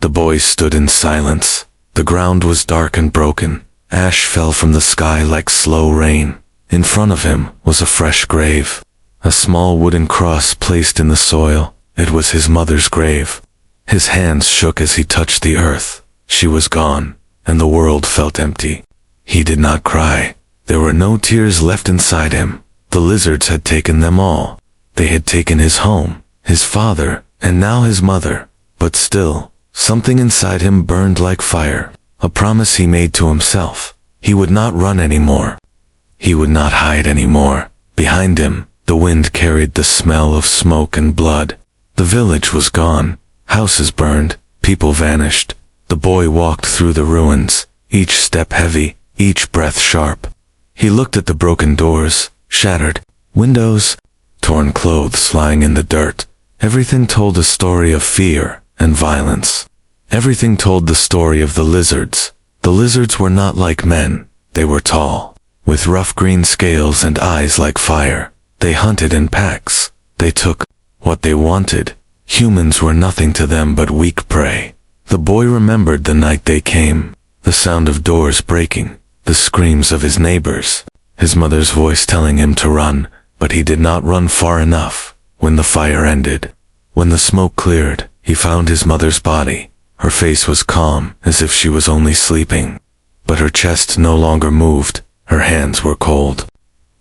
The boy stood in silence. The ground was dark and broken. Ash fell from the sky like slow rain. In front of him was a fresh grave. A small wooden cross placed in the soil. It was his mother's grave. His hands shook as he touched the earth. She was gone, and the world felt empty. He did not cry. There were no tears left inside him. The lizards had taken them all. They had taken his home, his father, and now his mother. But still, something inside him burned like fire. A promise he made to himself. He would not run anymore. He would not hide anymore. Behind him, the wind carried the smell of smoke and blood. The village was gone. Houses burned. People vanished. The boy walked through the ruins, each step heavy, each breath sharp. He looked at the broken doors, shattered windows, torn clothes lying in the dirt. Everything told a story of fear and violence. Everything told the story of the lizards. The lizards were not like men. They were tall, with rough green scales and eyes like fire. They hunted in packs. They took what they wanted. Humans were nothing to them but weak prey. The boy remembered the night they came, the sound of doors breaking, the screams of his neighbors, his mother's voice telling him to run, but he did not run far enough. When the fire ended, when the smoke cleared, he found his mother's body. Her face was calm, as if she was only sleeping. But her chest no longer moved. Her hands were cold.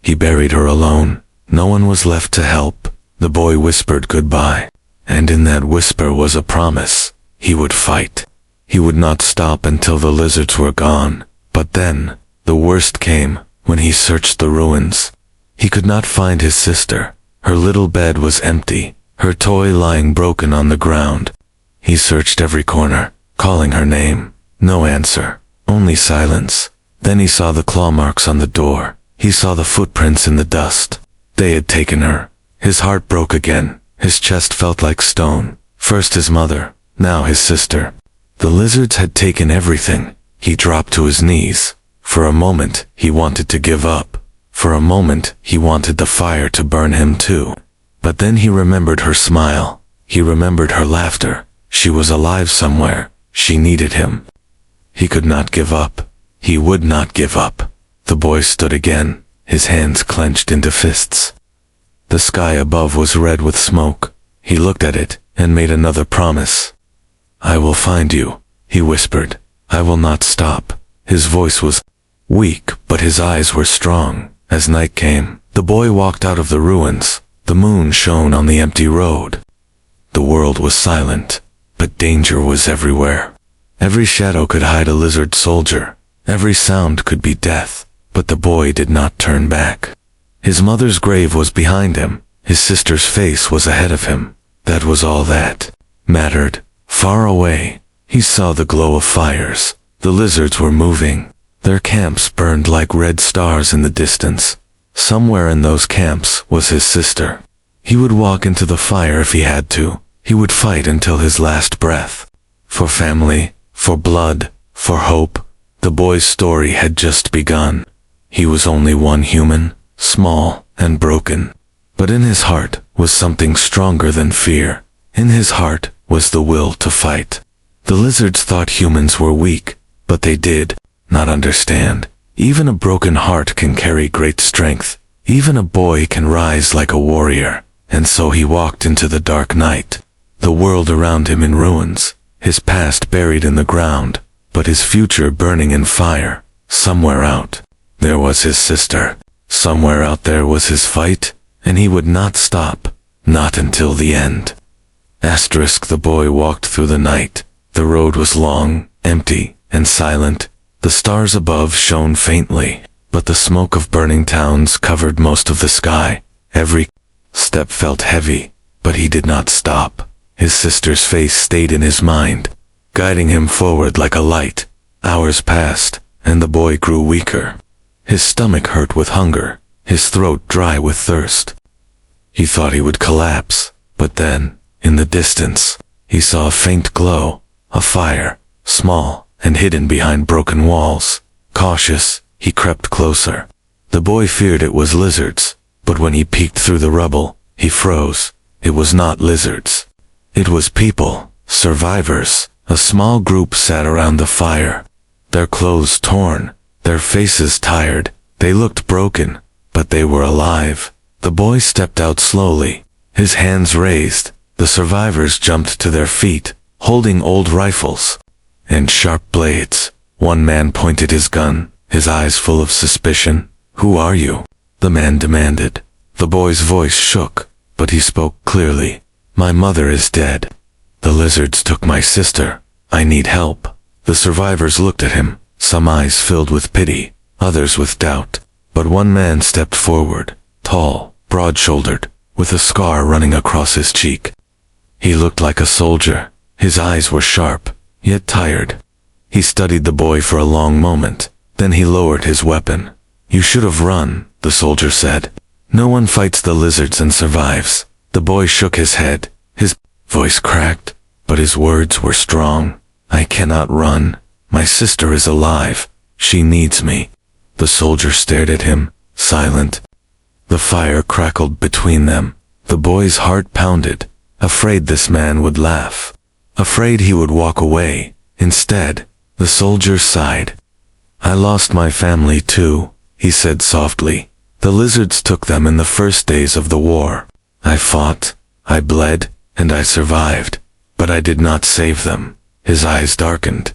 He buried her alone. No one was left to help. The boy whispered goodbye. And in that whisper was a promise. He would fight. He would not stop until the lizards were gone. But then, the worst came, when he searched the ruins. He could not find his sister. Her little bed was empty, her toy lying broken on the ground. He searched every corner, calling her name. No answer, only silence. Then he saw the claw marks on the door. He saw the footprints in the dust. They had taken her. His heart broke again. His chest felt like stone. First his mother, now his sister. The lizards had taken everything. He dropped to his knees. For a moment, he wanted to give up. For a moment, he wanted the fire to burn him too. But then he remembered her smile. He remembered her laughter. She was alive somewhere. She needed him. He could not give up. He would not give up. The boy stood again, his hands clenched into fists. The sky above was red with smoke. He looked at it and made another promise. "I will find you," he whispered. "I will not stop." His voice was weak, but his eyes were strong. As night came, the boy walked out of the ruins. The moon shone on the empty road. The world was silent, but danger was everywhere. Every shadow could hide a lizard soldier. Every sound could be death, but the boy did not turn back. His mother's grave was behind him. His sister's face was ahead of him. That was all that mattered. Far away, he saw the glow of fires. The lizards were moving. Their camps burned like red stars in the distance. Somewhere in those camps was his sister. He would walk into the fire if he had to. He would fight until his last breath. For family, for blood, for hope. The boy's story had just begun. He was only one human, small and broken. But in his heart was something stronger than fear. In his heart was the will to fight. The lizards thought humans were weak, but they did not understand. Even a broken heart can carry great strength. Even a boy can rise like a warrior. And so he walked into the dark night. The world around him in ruins, his past buried in the ground, but his future burning in fire. Somewhere out there was his sister. Somewhere out there was his fight, and he would not stop, not until the end. The boy walked through the night. The road was long, empty, and silent. The stars above shone faintly, but the smoke of burning towns covered most of the sky. Every step felt heavy, but he did not stop. His sister's face stayed in his mind, guiding him forward like a light. Hours passed, and the boy grew weaker. His stomach hurt with hunger, his throat dry with thirst. He thought he would collapse, but then, in the distance, he saw a faint glow, a fire, small and hidden behind broken walls. Cautious, he crept closer. The boy feared it was lizards, but when he peeked through the rubble, he froze. It was not lizards. It was people, survivors, A small group sat around the fire, their clothes torn, their faces tired. They looked broken, but they were alive. The boy stepped out slowly, his hands raised. The survivors jumped to their feet, holding old rifles and sharp blades. One man pointed his gun, his eyes full of suspicion. "Who are you?" the man demanded. The boy's voice shook, but he spoke clearly. "My mother is dead. The lizards took my sister. I need help." The survivors looked at him, some eyes filled with pity, others with doubt. But one man stepped forward, tall, broad-shouldered, with a scar running across his cheek. He looked like a soldier. His eyes were sharp, yet tired. He studied the boy for a long moment, then he lowered his weapon. "You should have run," the soldier said. "No one fights the lizards and survives." The boy shook his head. His voice cracked, but his words were strong. "I cannot run. My sister is alive. She needs me." The soldier stared at him, silent. The fire crackled between them. The boy's heart pounded, afraid this man would laugh, afraid he would walk away. Instead, the soldier sighed. "I lost my family too," he said softly. "The lizards took them in the first days of the war. I fought, I bled, and I survived, but I did not save them." His eyes darkened.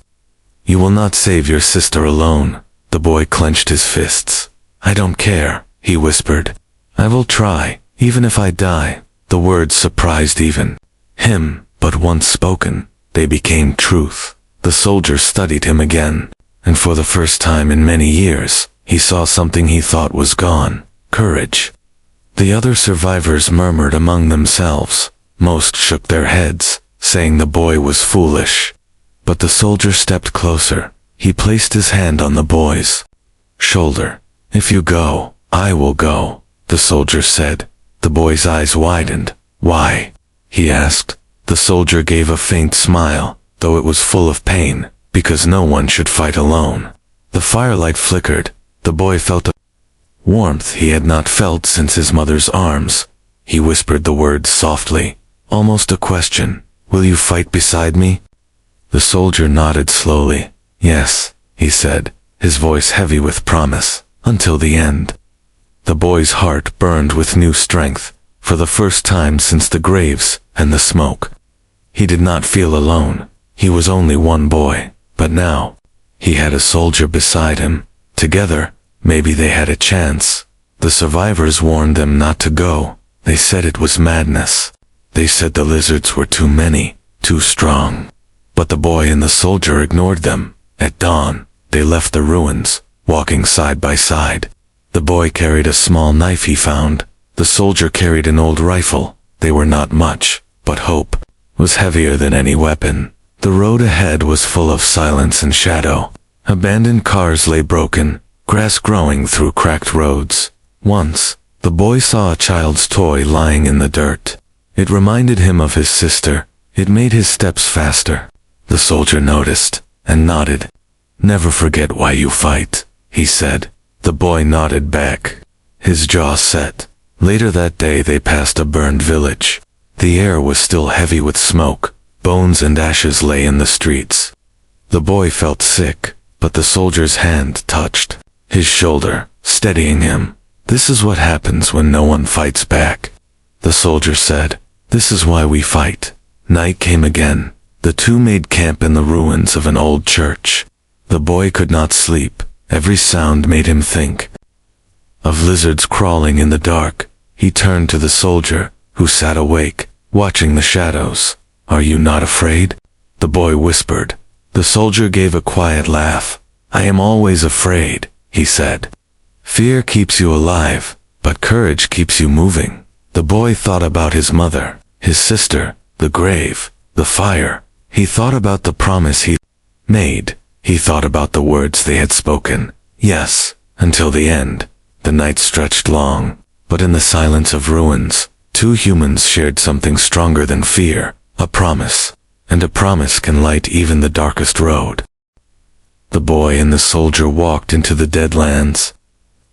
"You will not save your sister alone." The boy clenched his fists. "I don't care," he whispered. "I will try, even if I die." The words surprised even him, but once spoken, they became truth. The soldier studied him again, and for the first time in many years, he saw something he thought was gone: courage. The other survivors murmured among themselves. Most shook their heads, saying the boy was foolish. But the soldier stepped closer. He placed his hand on the boy's shoulder. "If you go, I will go," the soldier said. The boy's eyes widened. "Why?" he asked. The soldier gave a faint smile, though it was full of pain, because no one should fight alone. The firelight flickered. The boy felt a warmth he had not felt since his mother's arms. He whispered the words softly, almost a question. "Will you fight beside me?" The soldier nodded slowly. "Yes," he said, his voice heavy with promise, "until the end." The boy's heart burned with new strength, for the first time since the graves and the smoke. He did not feel alone. He was only one boy, but now, he had a soldier beside him. Together, maybe they had a chance. The survivors warned them not to go. They said it was madness. They said the lizards were too many, too strong. But the boy and the soldier ignored them. At dawn, they left the ruins, walking side by side. The boy carried a small knife he found. The soldier carried an old rifle. They were not much, but hope was heavier than any weapon. The road ahead was full of silence and shadow. Abandoned cars lay broken, grass growing through cracked roads. Once, the boy saw a child's toy lying in the dirt. It reminded him of his sister. It made his steps faster. The soldier noticed, and nodded. "Never forget why you fight," he said. The boy nodded back, his jaw set. Later that day they passed a burned village. The air was still heavy with smoke. Bones and ashes lay in the streets. The boy felt sick, but the soldier's hand touched his shoulder, steadying him. "This is what happens when no one fights back," the soldier said. "This is why we fight." Night came again. The two made camp in the ruins of an old church. The boy could not sleep. Every sound made him think of lizards crawling in the dark. He turned to the soldier, who sat awake, watching the shadows. "Are you not afraid?" the boy whispered. The soldier gave a quiet laugh. "I am always afraid," he said. "Fear keeps you alive, but courage keeps you moving." The boy thought about his mother, his sister, the grave, the fire. He thought about the promise he made. He thought about the words they had spoken. Yes, until the end. The night stretched long, but in the silence of ruins, two humans shared something stronger than fear, a promise. And a promise can light even the darkest road. The boy and the soldier walked into the dead lands.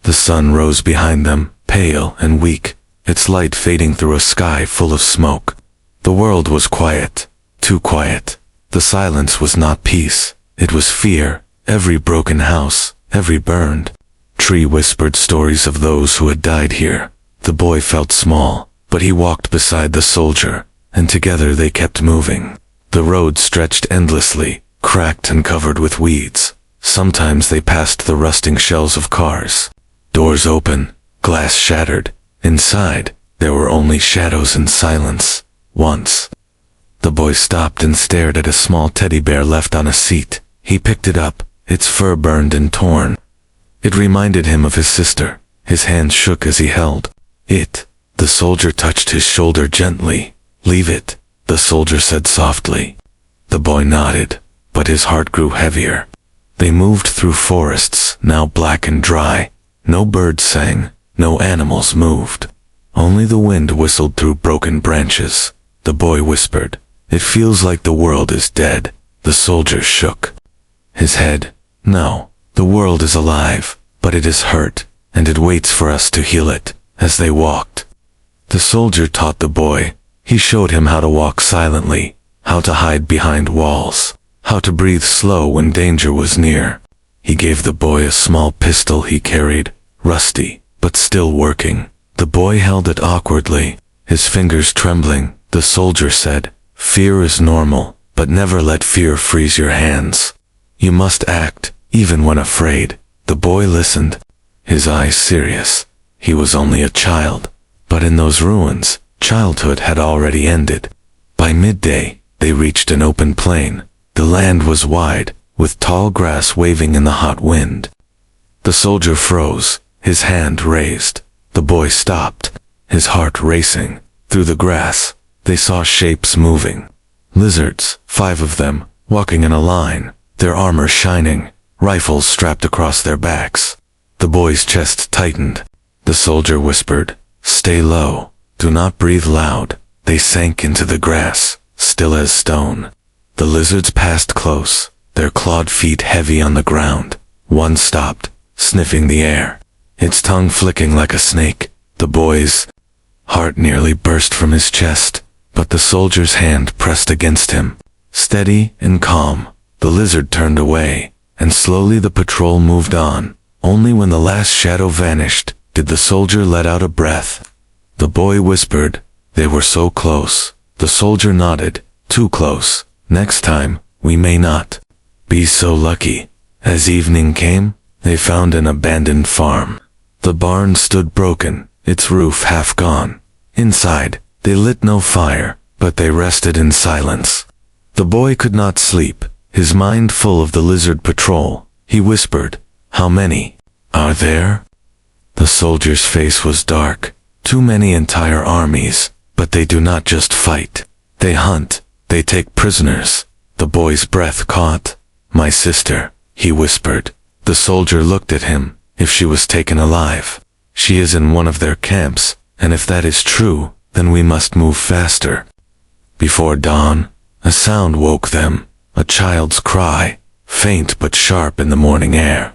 The sun rose behind them, pale and weak, its light fading through a sky full of smoke. The world was quiet, too quiet. The silence was not peace, it was fear. Every broken house, every burned tree whispered stories of those who had died here. The boy felt small, but he walked beside the soldier, and together they kept moving. The road stretched endlessly, cracked and covered with weeds. Sometimes they passed the rusting shells of cars. Doors open, glass shattered. Inside, there were only shadows and silence. Once, the boy stopped and stared at a small teddy bear left on a seat. He picked it up, its fur burned and torn. It reminded him of his sister. His hand shook as he held it. The soldier touched his shoulder gently. "Leave it," the soldier said softly. The boy nodded, but his heart grew heavier. They moved through forests, now black and dry. No birds sang, no animals moved. Only the wind whistled through broken branches. The boy whispered, "It feels like the world is dead." The soldier shook his head. "No, the world is alive, but it is hurt, and it waits for us to heal it." As they walked, the soldier taught the boy. He showed him how to walk silently, how to hide behind walls, how to breathe slow when danger was near. He gave the boy a small pistol he carried, rusty, but still working. The boy held it awkwardly, his fingers trembling. The soldier said, "Fear is normal, but never let fear freeze your hands. You must act, even when afraid." The boy listened, his eyes serious. He was only a child, but in those ruins, childhood had already ended. By midday, they reached an open plain. The land was wide, with tall grass waving in the hot wind. The soldier froze, his hand raised. The boy stopped, his heart racing. Through the grass, they saw shapes moving. Lizards, 5 of them, walking in a line, their armor shining, rifles strapped across their backs. The boy's chest tightened. The soldier whispered, "Stay low, do not breathe loud." They sank into the grass, still as stone. The lizards passed close, their clawed feet heavy on the ground. One stopped, sniffing the air, its tongue flicking like a snake. The boy's heart nearly burst from his chest, but the soldier's hand pressed against him. Steady and calm, the lizard turned away, and slowly the patrol moved on. Only when the last shadow vanished did the soldier let out a breath. The boy whispered, "They were so close." The soldier nodded, "Too close. Next time, we may not be so lucky." As evening came, they found an abandoned farm. The barn stood broken, its roof half gone. Inside, they lit no fire, but they rested in silence. The boy could not sleep, his mind full of the lizard patrol. He whispered, "How many are there?" The soldier's face was dark. "Too many entire armies, but they do not just fight. They hunt, they take prisoners." The boy's breath caught. "My sister," he whispered. The soldier looked at him. "If she was taken alive, she is in one of their camps, and if that is true, then we must move faster." Before dawn, a sound woke them, a child's cry, faint but sharp in the morning air.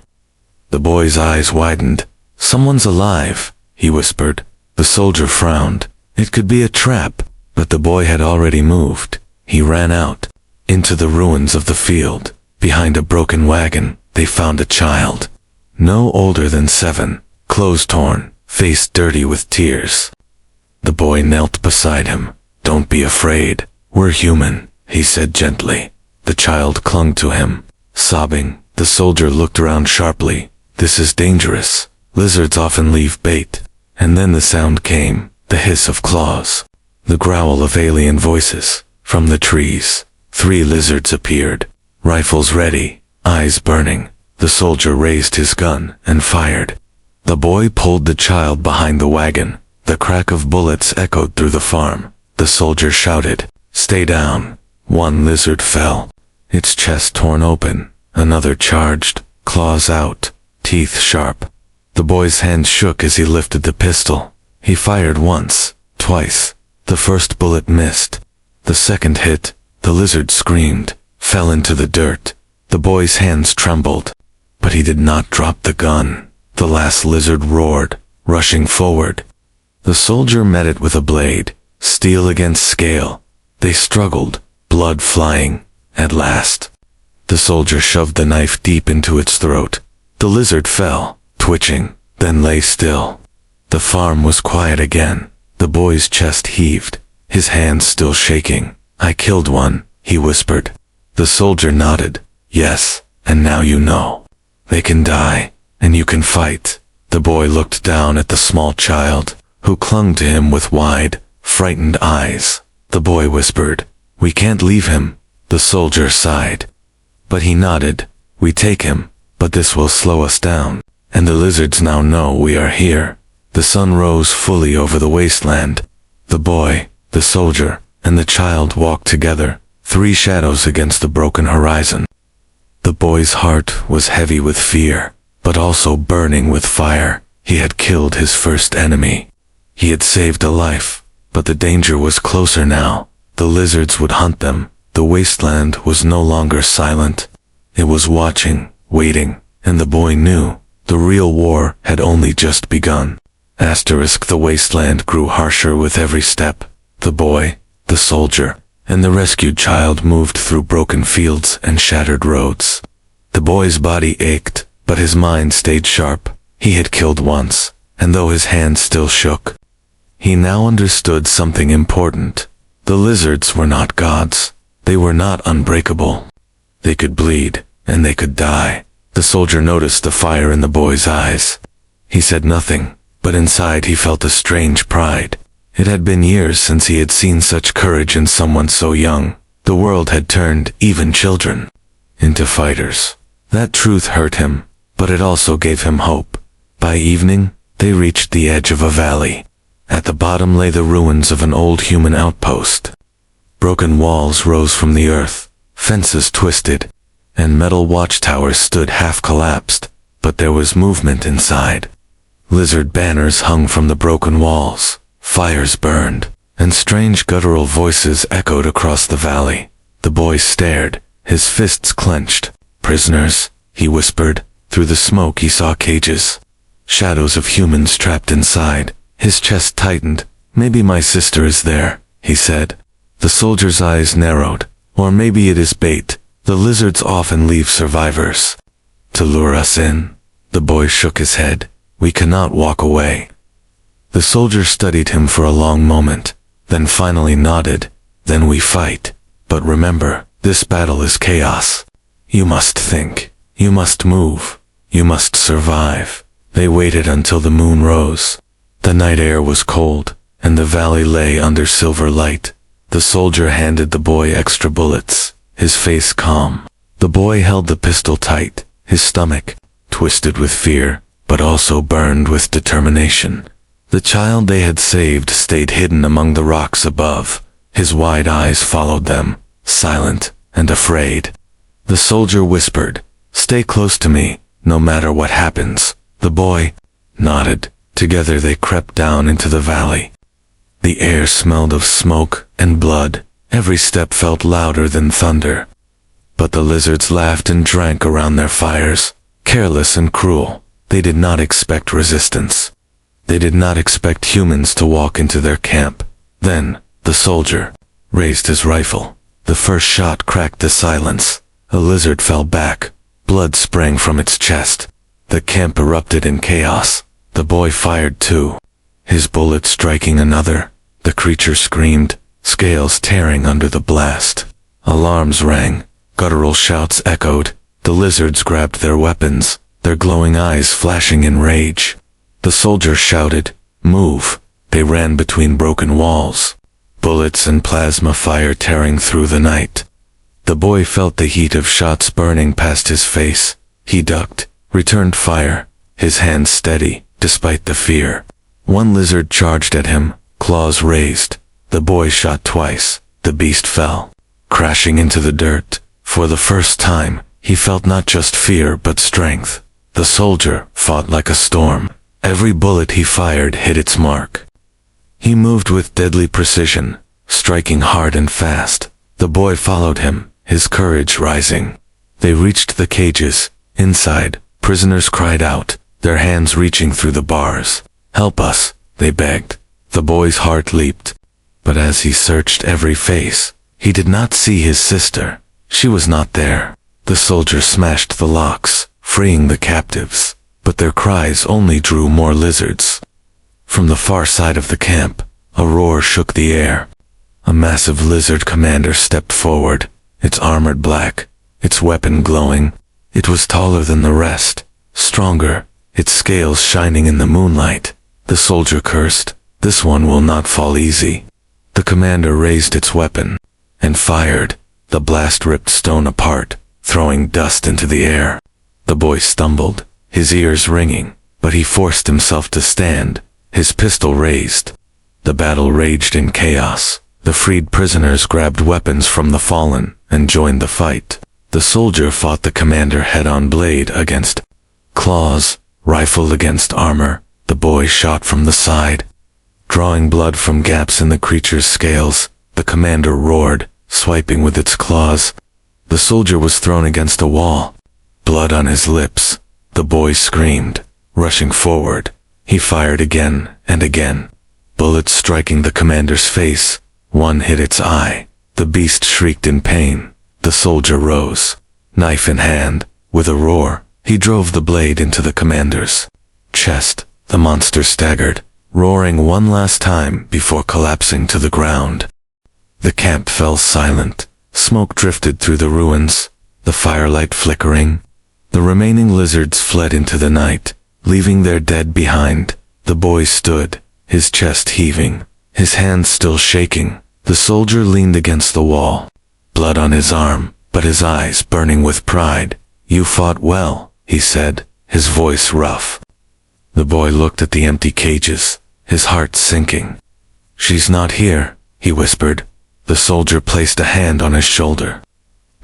The boy's eyes widened. "Someone's alive," he whispered. The soldier frowned. It could be a trap, but the boy had already moved. He ran out, into the ruins of the field. Behind a broken wagon, they found a child. No older than 7, clothes torn, face dirty with tears. The boy knelt beside him. "Don't be afraid. We're human," he said gently. The child clung to him, sobbing. The soldier looked around sharply. "This is dangerous. Lizards often leave bait." And then the sound came, the hiss of claws, the growl of alien voices. From the trees, 3 lizards appeared, rifles ready, eyes burning. The soldier raised his gun and fired. The boy pulled the child behind the wagon. The crack of bullets echoed through the farm. The soldier shouted, "Stay down." One lizard fell, its chest torn open. Another charged, claws out, teeth sharp. The boy's hand shook as he lifted the pistol. He fired once, twice. The first bullet missed. The second hit. The lizard screamed, fell into the dirt. The boy's hands trembled, but he did not drop the gun. The last lizard roared, rushing forward. The soldier met it with a blade, steel against scale. They struggled, blood flying, At last, the soldier shoved the knife deep into its throat. The lizard fell, twitching, then lay still. The farm was quiet again. The boy's chest heaved, his hands still shaking. "I killed one," he whispered. The soldier nodded. "Yes, and now you know. They can die, and you can fight." The boy looked down at the small child, who clung to him with wide, frightened eyes. The boy whispered, "We can't leave him." The soldier sighed. But he nodded. "We take him, but this will slow us down, and the lizards now know we are here." The sun rose fully over the wasteland. The boy, the soldier, and the child walked together, three shadows against the broken horizon. The boy's heart was heavy with fear, but also burning with fire. He had killed his first enemy. He had saved a life, but the danger was closer now. The lizards would hunt them. The wasteland was no longer silent. It was watching, waiting, and the boy knew the real war had only just begun. The wasteland grew harsher with every step. The boy, the soldier, and the rescued child moved through broken fields and shattered roads. The boy's body ached, but his mind stayed sharp. He had killed once, and though his hands still shook, he now understood something important. The lizards were not gods. They were not unbreakable. They could bleed, and they could die. The soldier noticed the fire in the boy's eyes. He said nothing, but inside he felt a strange pride. It had been years since he had seen such courage in someone so young. The world had turned even children into fighters. That truth hurt him, but it also gave him hope. By evening, they reached the edge of a valley. At the bottom lay the ruins of an old human outpost. Broken walls rose from the earth, fences twisted, and metal watchtowers stood half-collapsed, but there was movement inside. Lizard banners hung from the broken walls, fires burned, and strange guttural voices echoed across the valley. The boy stared, his fists clenched. "Prisoners," he whispered. Through the smoke he saw cages, shadows of humans trapped inside. His chest tightened. "Maybe my sister is there," he said. The soldier's eyes narrowed. "Or maybe it is bait. The lizards often leave survivors to lure us in." The boy shook his head. "We cannot walk away." The soldier studied him for a long moment, then finally nodded. "Then we fight. But remember, this battle is chaos. You must think. You must move. You must survive." They waited until the moon rose. The night air was cold, and the valley lay under silver light. The soldier handed the boy extra bullets, his face calm. The boy held the pistol tight, his stomach twisted with fear, but also burned with determination. The child they had saved stayed hidden among the rocks above. His wide eyes followed them, silent and afraid. The soldier whispered, "Stay close to me, no matter what happens." The boy nodded. Together they crept down into the valley. The air smelled of smoke and blood. Every step felt louder than thunder. But the lizards laughed and drank around their fires, careless and cruel. They did not expect resistance. They did not expect humans to walk into their camp. Then, the soldier raised his rifle. The first shot cracked the silence. A lizard fell back. Blood sprang from its chest. The camp erupted in chaos. The boy fired too, his bullet striking another. The creature screamed, scales tearing under the blast. Alarms rang. Guttural shouts echoed. The lizards grabbed their weapons, their glowing eyes flashing in rage. The soldier shouted, "Move!" They ran between broken walls, bullets and plasma fire tearing through the night. The boy felt the heat of shots burning past his face. He ducked, returned fire, his hands steady, despite the fear. One lizard charged at him, claws raised. The boy shot twice. The beast fell, crashing into the dirt. For the first time, he felt not just fear but strength. The soldier fought like a storm. Every bullet he fired hit its mark. He moved with deadly precision, striking hard and fast. The boy followed him, his courage rising. They reached the cages. Inside, prisoners cried out, their hands reaching through the bars. "Help us," they begged. The boy's heart leaped. But as he searched every face, he did not see his sister. She was not there. The soldier smashed the locks, freeing the captives, but their cries only drew more lizards. From the far side of the camp, a roar shook the air. A massive lizard commander stepped forward, its armored black, its weapon glowing. It was taller than the rest, stronger, its scales shining in the moonlight. The soldier cursed, "This one will not fall easy." The commander raised its weapon and fired. The blast ripped stone apart, throwing dust into the air. The boy stumbled, his ears ringing, but he forced himself to stand, his pistol raised. The battle raged in chaos. The freed prisoners grabbed weapons from the fallen and joined the fight. The soldier fought the commander head-on, blade against claws, rifle against armor. The boy shot from the side, drawing blood from gaps in the creature's scales. The commander roared, swiping with its claws. The soldier was thrown against a wall, blood on his lips. The boy screamed, rushing forward. He fired again and again, bullets striking the commander's face. One hit its eye. The beast shrieked in pain. The soldier rose, knife in hand. With a roar, he drove the blade into the commander's chest. The monster staggered, roaring one last time before collapsing to the ground. The camp fell silent. Smoke drifted through the ruins, the firelight flickering. The remaining lizards fled into the night, leaving their dead behind. The boy stood, his chest heaving, his hands still shaking. The soldier leaned against the wall, blood on his arm, but his eyes burning with pride. "You fought well," he said, his voice rough. The boy looked at the empty cages, his heart sinking. "She's not here," he whispered. The soldier placed a hand on his shoulder.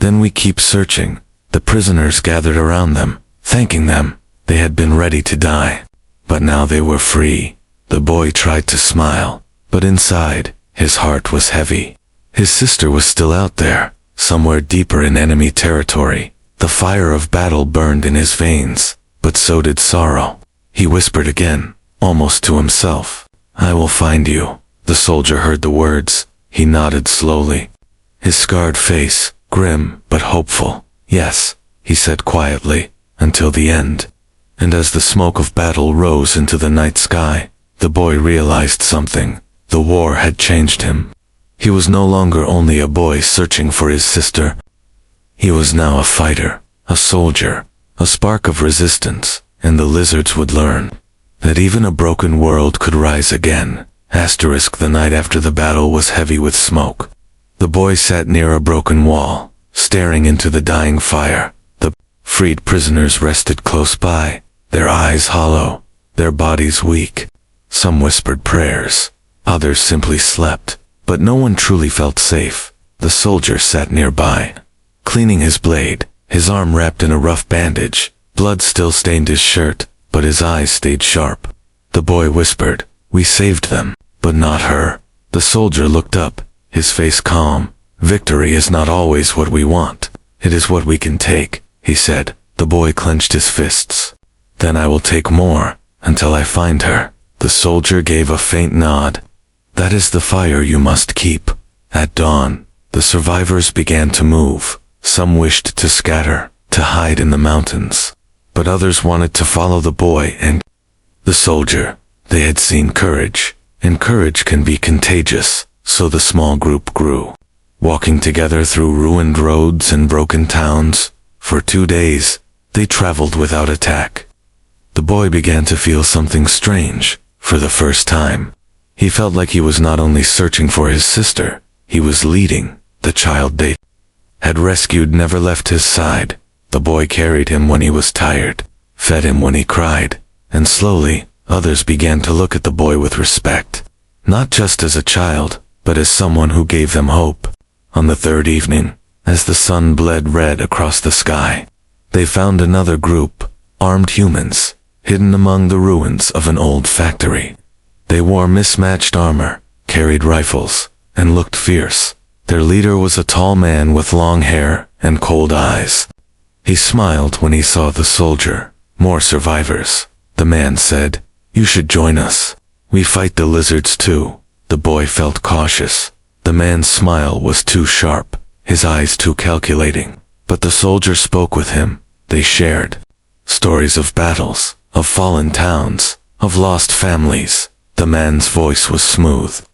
"Then we keep searching." The prisoners gathered around them, thanking them. They had been ready to die, but now they were free. The boy tried to smile, but inside, his heart was heavy. His sister was still out there, somewhere deeper in enemy territory. The fire of battle burned in his veins, but so did sorrow. He whispered again, almost to himself, "I will find you." The soldier heard the words. He nodded slowly, his scarred face, grim but hopeful. "Yes," he said quietly, "until the end." And as the smoke of battle rose into the night sky, the boy realized something. The war had changed him. He was no longer only a boy searching for his sister. He was now a fighter, a soldier, a spark of resistance, and the lizards would learn that even a broken world could rise again. The night after the battle was heavy with smoke. The boy sat near a broken wall, staring into the dying fire. The freed prisoners rested close by, their eyes hollow, their bodies weak. Some whispered prayers, others simply slept, but no one truly felt safe. The soldier sat nearby, cleaning his blade, his arm wrapped in a rough bandage. Blood still stained his shirt, but his eyes stayed sharp. The boy whispered, "We saved them, but not her." The soldier looked up, his face calm. "Victory is not always what we want. It is what we can take," he said. The boy clenched his fists. "Then I will take more, until I find her." The soldier gave a faint nod. "That is the fire you must keep." At dawn, the survivors began to move. Some wished to scatter, to hide in the mountains, but others wanted to follow the boy and the soldier. They had seen courage, and courage can be contagious, so the small group grew, walking together through ruined roads and broken towns. For 2 days, they traveled without attack. The boy began to feel something strange. For the first time, he felt like he was not only searching for his sister, he was leading. The child they had rescued never left his side. The boy carried him when he was tired, fed him when he cried, and slowly, others began to look at the boy with respect, not just as a child, but as someone who gave them hope. On the third evening, as the sun bled red across the sky, they found another group, armed humans, hidden among the ruins of an old factory. They wore mismatched armor, carried rifles, and looked fierce. Their leader was a tall man with long hair and cold eyes. He smiled when he saw the soldier. "More survivors," the man said. "You should join us. We fight the lizards too." The boy felt cautious. The man's smile was too sharp. his eyes too calculating. But the soldier spoke with him. They shared stories of battles, of fallen towns, of lost families. The man's voice was smooth,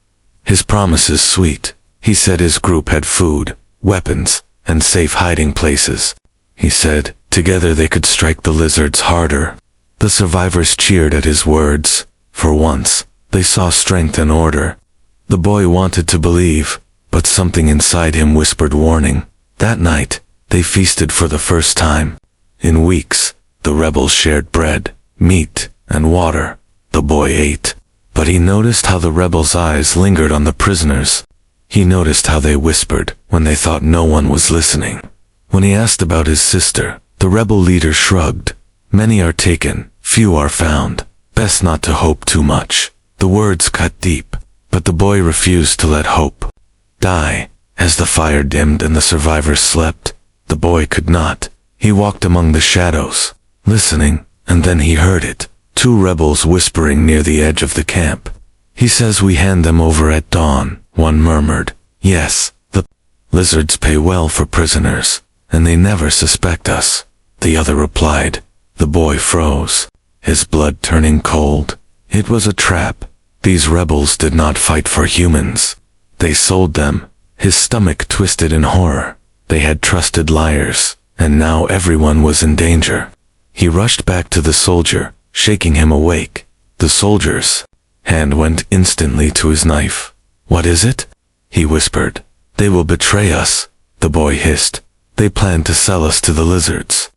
his promises sweet. He said his group had food, weapons, and safe hiding places. He said, together they could strike the lizards harder. The survivors cheered at his words. For once, they saw strength and order. The boy wanted to believe, but something inside him whispered warning. That night, they feasted for the first time. In weeks, the rebels shared bread, meat, and water. The boy ate, but he noticed how the rebels' eyes lingered on the prisoners. He noticed how they whispered when they thought no one was listening. When he asked about his sister, the rebel leader shrugged. Many are taken, few are found. Best not to hope too much. The words cut deep, but the boy refused to let hope die. As the fire dimmed and the survivors slept, the boy could not. He walked among the shadows, listening, and then he heard it. Two rebels whispering near the edge of the camp. He says we hand them over at dawn, one murmured. Yes, the lizards pay well for prisoners, and they never suspect us. The other replied. The boy froze, his blood turning cold. It was a trap. These rebels did not fight for humans. They sold them. His stomach twisted in horror. They had trusted liars, and now everyone was in danger. He rushed back to the soldier, shaking him awake. The soldier's hand went instantly to his knife. What is it? He whispered. They will betray us, the boy hissed. They plan to sell us to the lizards.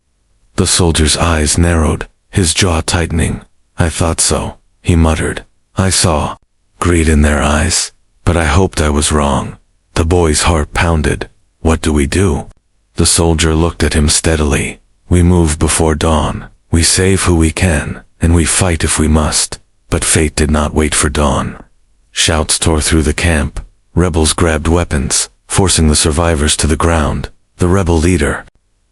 The soldier's eyes narrowed, his jaw tightening. I thought so, he muttered. I saw greed in their eyes, but I hoped I was wrong. The boy's heart pounded. What do we do? The soldier looked at him steadily. We move before dawn. We save who we can, and we fight if we must. But fate did not wait for dawn. Shouts tore through the camp. Rebels grabbed weapons, forcing the survivors to the ground. The rebel leader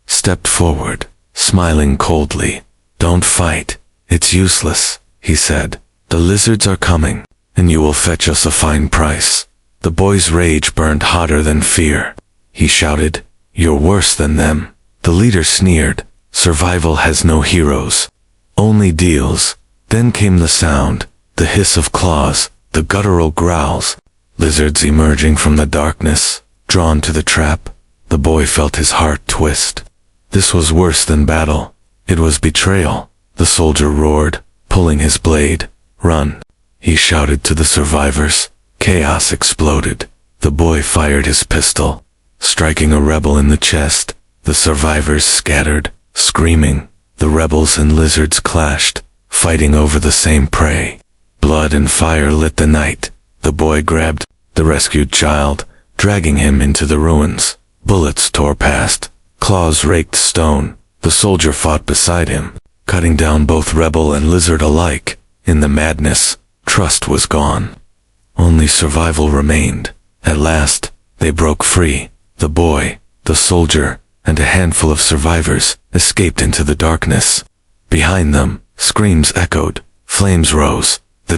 stepped forward, smiling coldly. Don't fight. It's useless, he said. The lizards are coming, and you will fetch us a fine price. The boy's rage burned hotter than fear. He shouted, You're worse than them. The leader sneered. Survival has no heroes, only deals. Then came the sound, the hiss of claws, the guttural growls. Lizards emerging from the darkness, drawn to the trap. The boy felt his heart twist. This was worse than battle. It was betrayal. The soldier roared, pulling his blade. Run, he shouted to the survivors. Chaos exploded. The boy fired his pistol, striking a rebel in the chest. The survivors scattered, screaming. The rebels and lizards clashed, fighting over the same prey. Blood and fire lit the night. The boy grabbed the rescued child, dragging him into the ruins. Bullets tore past. Claws raked stone. The soldier fought beside him, cutting down both rebel and lizard alike. In the madness, trust was gone. Only survival remained. At last, they broke free. The boy, the soldier, and a handful of survivors escaped into the darkness. Behind them, screams echoed, flames rose. The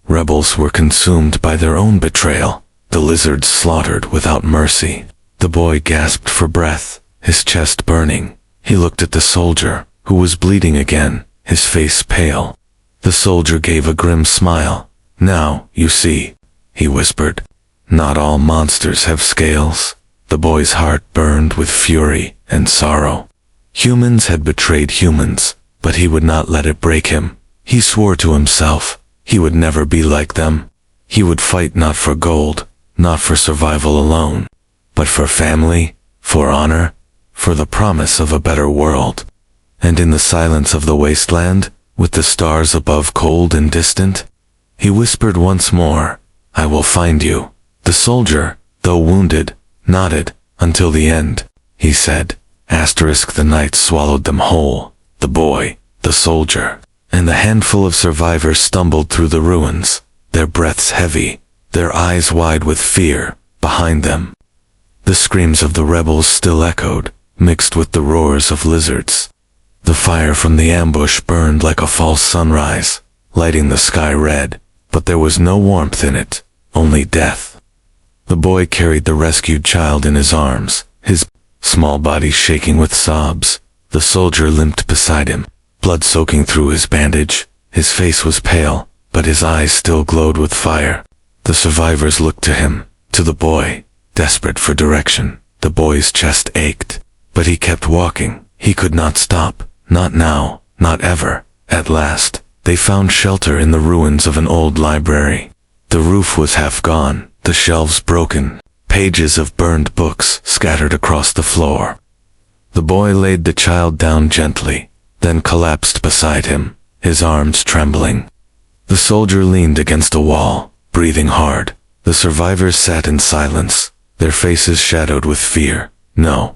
rebels were consumed by their own betrayal. The lizards slaughtered without mercy. The boy gasped for breath, his chest burning. He looked at the soldier, who was bleeding again, his face pale. The soldier gave a grim smile. Now, you see, he whispered. Not all monsters have scales. The boy's heart burned with fury and sorrow. Humans had betrayed humans, but he would not let it break him. He swore to himself he would never be like them. He would fight not for gold, not for survival alone, but for family, for honor, for the promise of a better world. And in the silence of the wasteland, with the stars above cold and distant, he whispered once more, I will find you. The soldier, though wounded, nodded, until the end, he said. The night swallowed them whole, the boy, the soldier, and the handful of survivors stumbled through the ruins, their breaths heavy, their eyes wide with fear. Behind them, the screams of the rebels still echoed, mixed with the roars of lizards. The fire from the ambush burned like a false sunrise, lighting the sky red, but there was no warmth in it, only death. The boy carried the rescued child in his arms, his small body shaking with sobs. The soldier limped beside him, blood soaking through his bandage. His face was pale, but his eyes still glowed with fire. The survivors looked to him, to the boy, desperate for direction. The boy's chest ached, but he kept walking. He could not stop, not now, not ever. At last, they found shelter in the ruins of an old library. The roof was half gone, the shelves broken, pages of burned books scattered across the floor. The boy laid the child down gently, then collapsed beside him, his arms trembling. The soldier leaned against a wall, breathing hard. The survivors sat in silence, their faces shadowed with fear. No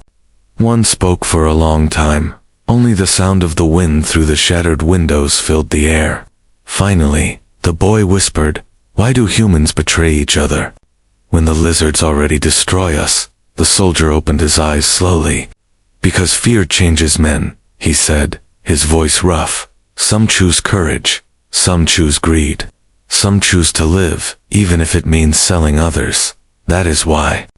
one spoke for a long time. Only the sound of the wind through the shattered windows filled the air. Finally, the boy whispered, "Why do humans betray each other? When the lizards already destroy us?" The soldier opened his eyes slowly. "Because fear changes men," he said, his voice rough. "Some choose courage, some choose greed, some choose to live, even if it means selling others. That is why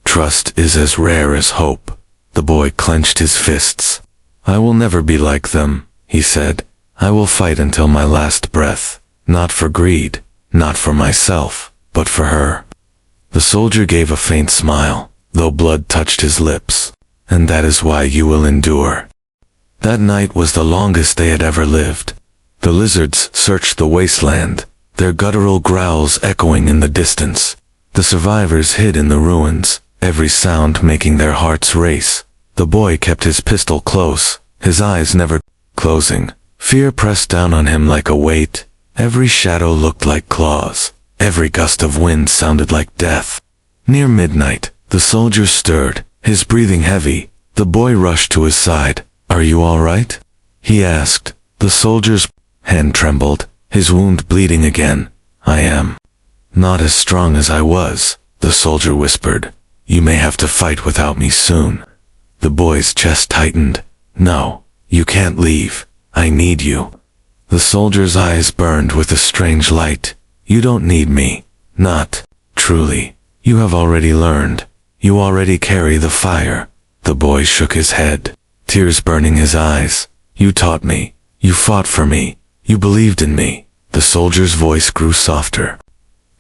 trust is as rare as hope." The boy clenched his fists. "I will never be like them," he said. "I will fight until my last breath, not for greed, not for myself, but for her." The soldier gave a faint smile, though blood touched his lips. "And that is why you will endure." That night was the longest they had ever lived. The lizards searched the wasteland, their guttural growls echoing in the distance. The survivors hid in the ruins, every sound making their hearts race. The boy kept his pistol close, his eyes never closing. Fear pressed down on him like a weight. Every shadow looked like claws. Every gust of wind sounded like death. Near midnight, the soldier stirred, his breathing heavy. The boy rushed to his side. "Are you all right?" he asked. The soldier's hand trembled, his wound bleeding again. "I am not as strong as I was," the soldier whispered. "You may have to fight without me soon." The boy's chest tightened. "No, you can't leave. I need you." The soldier's eyes burned with a strange light. "You don't need me. Not truly. You have already learned. You already carry the fire." The boy shook his head, tears burning his eyes. "You taught me. You fought for me. You believed in me." The soldier's voice grew softer.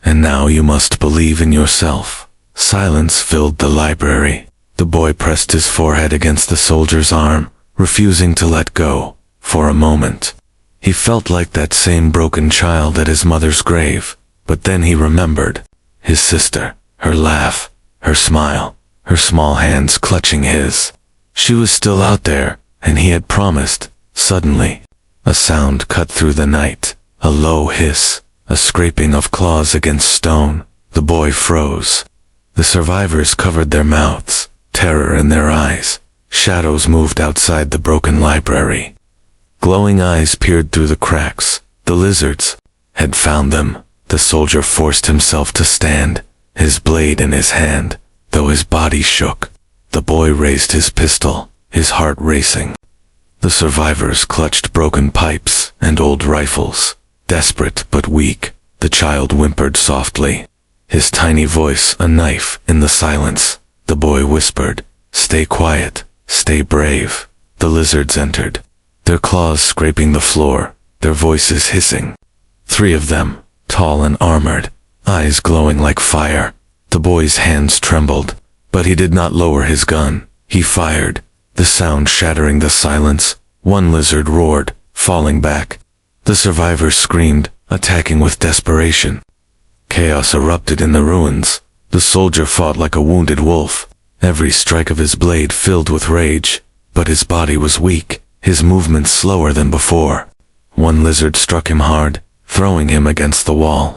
"And now you must believe in yourself." Silence filled the library. The boy pressed his forehead against the soldier's arm, refusing to let go. For a moment, he felt like that same broken child at his mother's grave. But then he remembered his sister, her laugh, her smile, her small hands clutching his. She was still out there, and he had promised. Suddenly, a sound cut through the night, a low hiss, a scraping of claws against stone. The boy froze. The survivors covered their mouths, terror in their eyes. Shadows moved outside the broken library. Glowing eyes peered through the cracks. The lizards had found them. The soldier forced himself to stand, his blade in his hand, though his body shook. The boy raised his pistol, his heart racing. The survivors clutched broken pipes and old rifles. Desperate but weak, the child whimpered softly, his tiny voice a knife in the silence. The boy whispered, "Stay quiet, stay brave." The lizards entered, their claws scraping the floor, their voices hissing. 3 of them, tall and armored, eyes glowing like fire. The boy's hands trembled, but he did not lower his gun. He fired, the sound shattering the silence. One lizard roared, falling back. The survivors screamed, attacking with desperation. Chaos erupted in the ruins. The soldier fought like a wounded wolf, every strike of his blade filled with rage, but his body was weak, his movements slower than before. One lizard struck him hard, throwing him against the wall.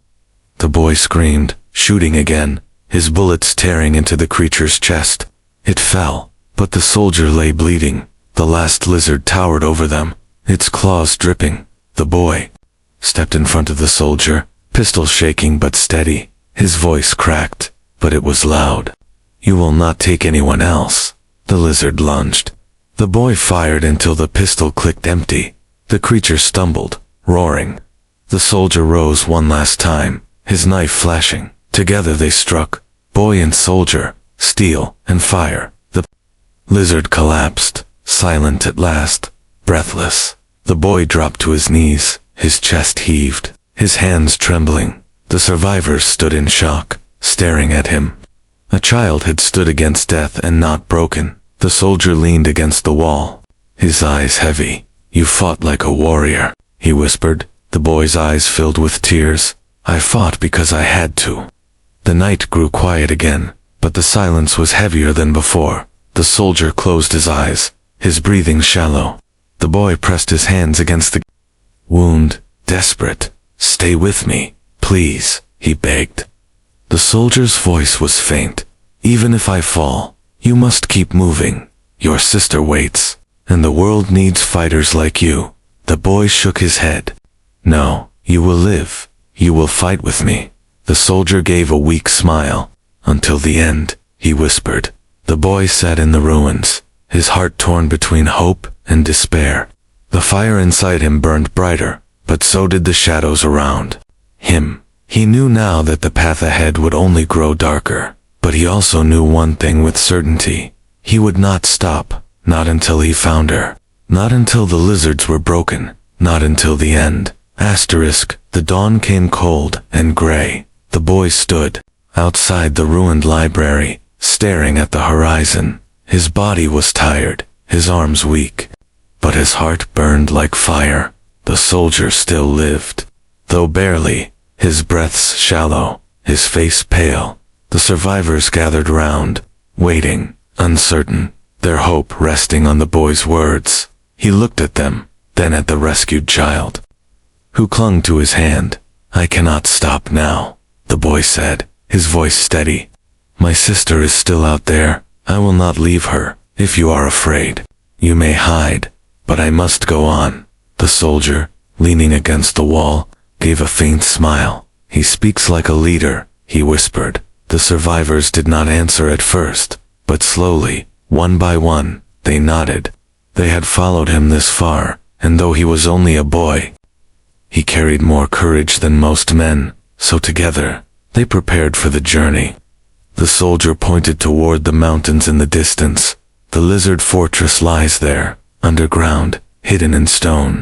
The boy screamed, shooting again, his bullets tearing into the creature's chest. It fell, but the soldier lay bleeding. The last lizard towered over them, its claws dripping. The boy stepped in front of the soldier, pistol shaking but steady. His voice cracked, but it was loud. "You will not take anyone else." The lizard lunged. The boy fired until the pistol clicked empty. The creature stumbled, roaring. The soldier rose one last time, his knife flashing. Together they struck, boy and soldier, steel and fire. The lizard collapsed, silent at last, breathless. The boy dropped to his knees, his chest heaved, his hands trembling. The survivors stood in shock, staring at him. A child had stood against death and not broken. The soldier leaned against the wall, his eyes heavy. "You fought like a warrior," he whispered. The boy's eyes filled with tears. "I fought because I had to." The night grew quiet again, but the silence was heavier than before. The soldier closed his eyes, his breathing shallow. The boy pressed his hands against the wound, desperate. "Stay with me, please," he begged. The soldier's voice was faint. "Even if I fall, you must keep moving. Your sister waits, and the world needs fighters like you." The boy shook his head. "No, you will live. You will fight with me." The soldier gave a weak smile. "Until the end," he whispered. The boy sat in the ruins, his heart torn between hope and despair. The fire inside him burned brighter, but so did the shadows around him. He knew now that the path ahead would only grow darker, but he also knew one thing with certainty. He would not stop, not until he found her. Not until the lizards were broken, not until the end. The dawn came cold and gray. The boy stood outside the ruined library, staring at the horizon. His body was tired, his arms weak, but his heart burned like fire. The soldier still lived, though barely, his breaths shallow, his face pale. The survivors gathered round, waiting, uncertain, their hope resting on the boy's words. He looked at them, then at the rescued child, who clung to his hand. "I cannot stop now," the boy said, his voice steady. "My sister is still out there. I will not leave her. If you are afraid, you may hide, but I must go on." The soldier, leaning against the wall, gave a faint smile. "He speaks like a leader," he whispered. The survivors did not answer at first, but slowly, one by one, they nodded. They had followed him this far, and though he was only a boy, he carried more courage than most men, so together, they prepared for the journey. The soldier pointed toward the mountains in the distance. "The lizard fortress lies there, underground, hidden in stone.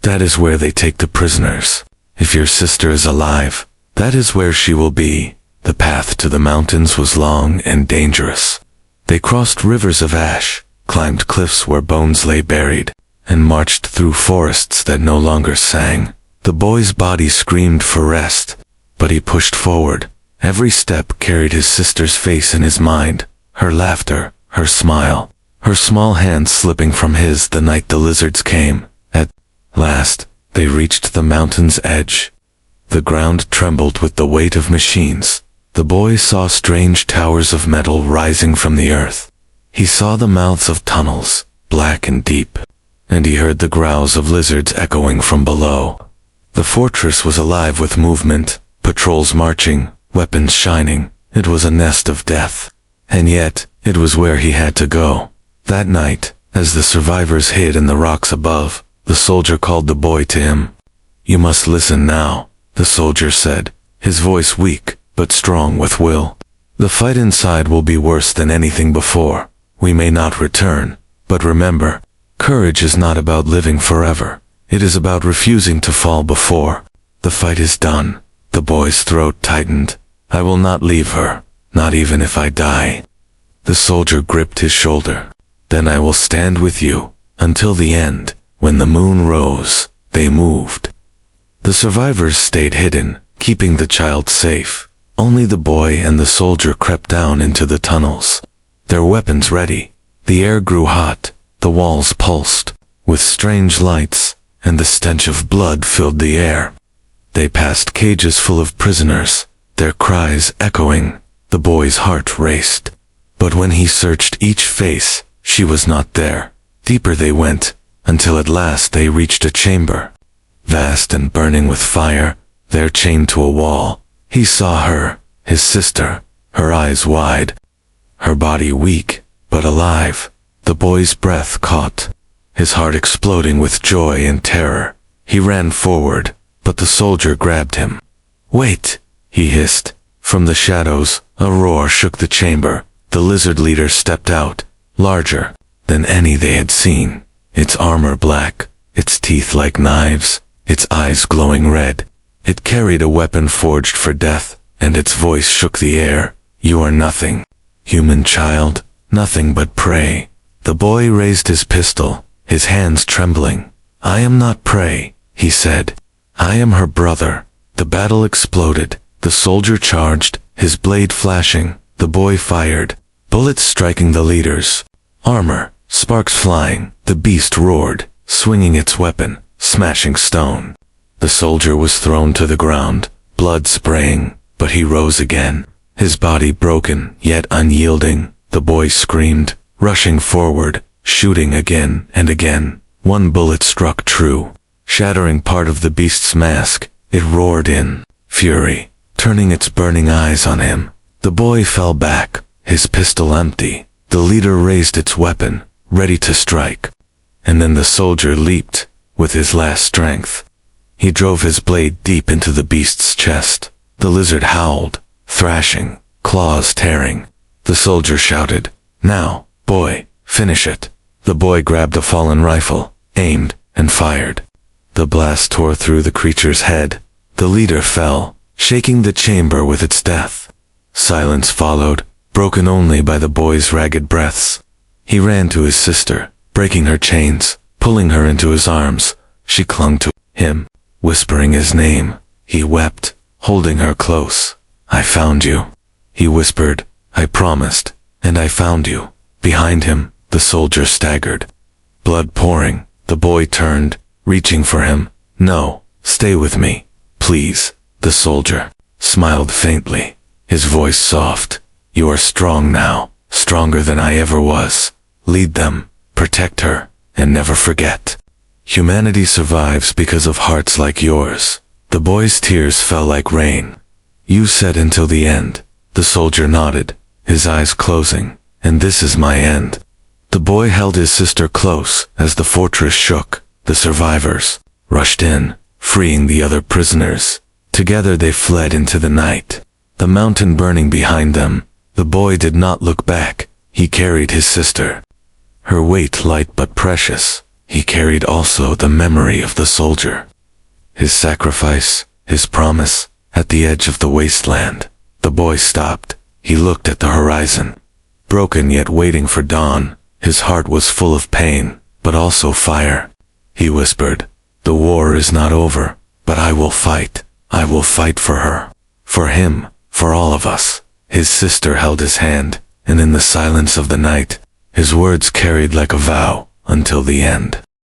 That is where they take the prisoners. If your sister is alive, that is where she will be." The path to the mountains was long and dangerous. They crossed rivers of ash, climbed cliffs where bones lay buried, and marched through forests that no longer sang. The boy's body screamed for rest, but he pushed forward. Every step carried his sister's face in his mind, her laughter, her smile, her small hand slipping from his the night the lizards came. At last, they reached the mountain's edge. The ground trembled with the weight of machines. The boy saw strange towers of metal rising from the earth. He saw the mouths of tunnels, black and deep, and he heard the growls of lizards echoing from below. The fortress was alive with movement, patrols marching, weapons shining. It was a nest of death. And yet, it was where he had to go. That night, as the survivors hid in the rocks above, the soldier called the boy to him. "You must listen now," the soldier said, his voice weak, but strong with will. "The fight inside will be worse than anything before. We may not return, but remember, courage is not about living forever. It is about refusing to fall before the fight is done." The boy's throat tightened. "I will not leave her, not even if I die." The soldier gripped his shoulder. "Then I will stand with you, until the end." When the moon rose, they moved. The survivors stayed hidden, keeping the child safe. Only the boy and the soldier crept down into the tunnels, their weapons ready. The air grew hot, the walls pulsed, with strange lights, and the stench of blood filled the air. They passed cages full of prisoners, their cries echoing. The boy's heart raced. But when he searched each face, she was not there. Deeper they went, until at last they reached a chamber, vast and burning with fire, there chained to a wall. He saw her, his sister, her eyes wide, her body weak, but alive. The boy's breath caught, his heart exploding with joy and terror. He ran forward, but the soldier grabbed him. "Wait," he hissed. From the shadows, A roar shook the chamber. The lizard leader stepped out, larger than any they had seen, its armor black, its teeth like knives, its eyes glowing red. It carried a weapon forged for death, and its voice shook the air. You are nothing, human child, nothing but prey. The boy raised his pistol, his hands trembling. I am not prey, he said. I am her brother. The battle exploded. The soldier charged, his blade flashing. The boy fired, bullets striking the leaders. Armor, sparks flying. The beast roared, swinging its weapon, smashing stone. The soldier was thrown to the ground, blood spraying, but he rose again, his body broken, yet unyielding. The boy screamed, rushing forward, shooting again and again. One bullet struck true, shattering part of the beast's mask. It roared in fury, turning its burning eyes on him. The boy fell back, his pistol empty. The leader raised its weapon, ready to strike. And then the soldier leaped, with his last strength. He drove his blade deep into the beast's chest. The lizard howled, thrashing, claws tearing. The soldier shouted, Now, boy, finish it. The boy grabbed a fallen rifle, aimed, and fired. The blast tore through the creature's head. The leader fell, shaking the chamber with its death. Silence followed, broken only by the boy's ragged breaths. He ran to his sister, breaking her chains, pulling her into his arms. She clung to him, whispering his name. He wept, holding her close. I found you, he whispered. I promised, and I found you. Behind him, the soldier staggered, blood pouring. The boy turned, reaching for him. No, stay with me, please. The soldier smiled faintly, his voice soft. You are strong now, stronger than I ever was. Lead them, protect her, and never forget. Humanity survives because of hearts like yours. The boy's tears fell like rain. You said until the end. The soldier nodded, his eyes closing. And this is my end. The boy held his sister close as the fortress shook. The survivors rushed in, freeing the other prisoners. Together they fled into the night, the mountain burning behind them. The boy did not look back. He carried his sister, her weight light but precious. He carried also the memory of the soldier, his sacrifice, his promise. At the edge of the wasteland, the boy stopped. He looked at the horizon, broken yet waiting for dawn. His heart was full of pain, but also fire. He whispered, The war is not over, but I will fight. I will fight for her, for him, for all of us. His sister held his hand, and in the silence of the night, his words carried like a vow until the end.